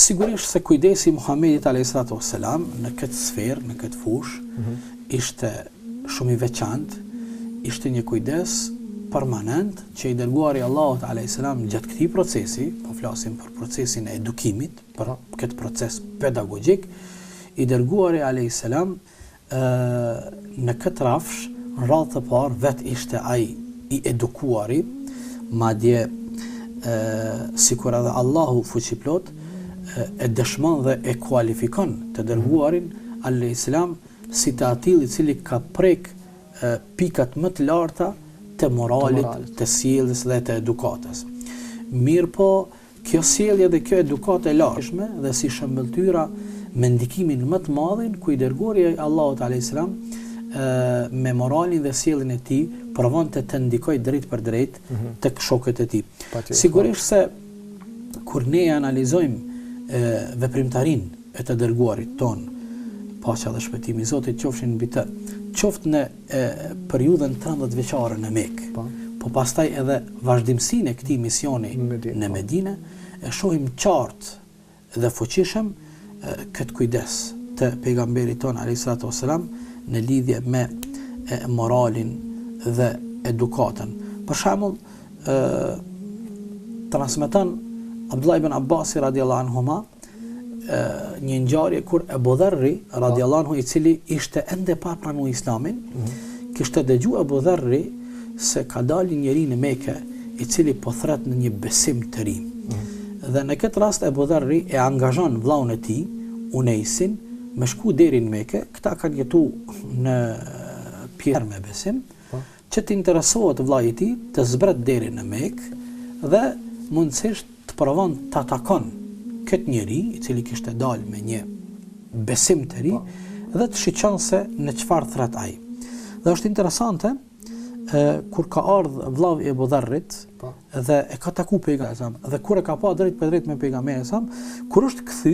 Sigurisht se kujdesi Muhamedit a.s. në këtë sferë, në këtë fushë, ishte shumë i veçantë, ishte një kujdes permanent që i dërguari Allahut a.s. gjatë këtij procesi, po flasim për procesin e edukimit, për këtë proces pedagogjik, i dërguari a.s. Në këtë rafsh, në radhë të parë, vetë ishte ai i edukuari, madje sikur edhe Allahu fuqiplot e dëshmon dhe e kualifikon të dërguarin a.s. si të atill i cili ka prek pikat më të larta të moralit, të sjelljes dhe të edukatës. Mirë po, kjo sjellje dhe kjo edukatë e lartshme dhe si shëmbëltyra me ndikimin më të madhin ku i dërguari Allahut a.s. Me moralin dhe sjelljen e tij provonte të ndikoj drejt për drejt tek shokët e tij. Sigurisht se kur ne analizojmë veprimtarinë e të dërguarit ton, paqja dhe shpëtimi i Zotit qofshin mbi të, qoftë në periudhën 30 vjeçare në Mekë, po pastaj edhe vazhdimsinë e këtij misioni në Medinë, e shohim qartë dhe fuqishëm këtë kujdes të pejgamberit ton a.s. në lidhje me moralin dhe edukatën. Për shembull, transmeton Abdullah ibn Abbas radiallahu anhuma një ngjarje kur Abu Dharri radiallahu anhu, i cili ishte ende pa pranuar Islamin, kishte dëgjuar Abu Dharri se ka dalë njëri në Mekë i cili po thret në një besim të ri. Dhe në këtë rast Abu Dharri e angazhon vllaun e tij, Unaisin, me shku deri në Mekë. Këta kanë jetu në pjesë me besim, që të interesohet vllai i tij të zbret deri në Mekë dhe mundësisht të provon të atakon këtë njeri i cili kishte dalë me një besim të ri dhe të shiqon se në çfarë thret ai. Dhe është interesante kur ka ardhur vllau i Abu Dharrit dhe e ka taku pejgamberin dhe kur e ka pa drejt për drejt me pejgamberin, kur është kthy,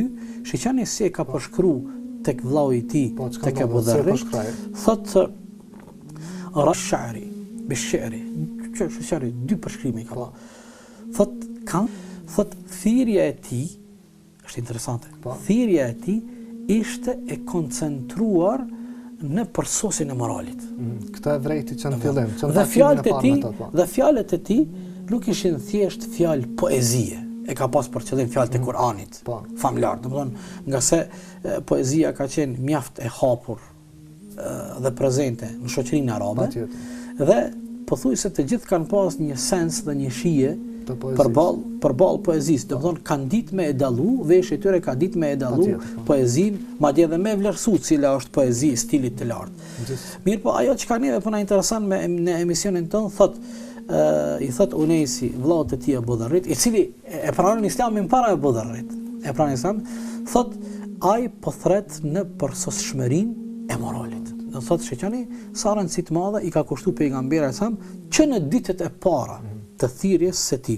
shiqani si e ka përshkruar tek vllau i tij, tek Abu Dharri, thotë rashari bishari, çfarë dy përshkrime ka. Thotë thirrja e tij është interesante. Thirrja e tij ishte e koncentruar në përsosin e moralit. Këtë e vrejti që në fillim. Dhe fjalët e tij nuk ishin thjesht fjalë poezie. E ka pas për qëllim fjalët e Kuranit, famlar, domethënë, nga se poezia ka qenë mjaft e hapur dhe prezente në shoqërinë arabe. Dhe pothuajse të gjithë kanë pas një sens dhe një shije përballë poezisë. Domethënë kanë ditë me e dallu, veshja e tyre ka ditë me e dallu poezinë, madje edhe me vlerësu cila është poezi stilit të lartë. Mirë po, ajo që ka neve po na intereson në emisionin ton, i thot Unaisi, vllaut të tij Abu Dharrit, i cili e pranon Islamin para Abu Dharrit. E pranon Islam, thot ai po thret në përsosshmërinë e moralit. Do thot sheqani sa rëndësi të madhe i ka kushtuar pejgamberi sa që në ditët e para të thirrjes së tij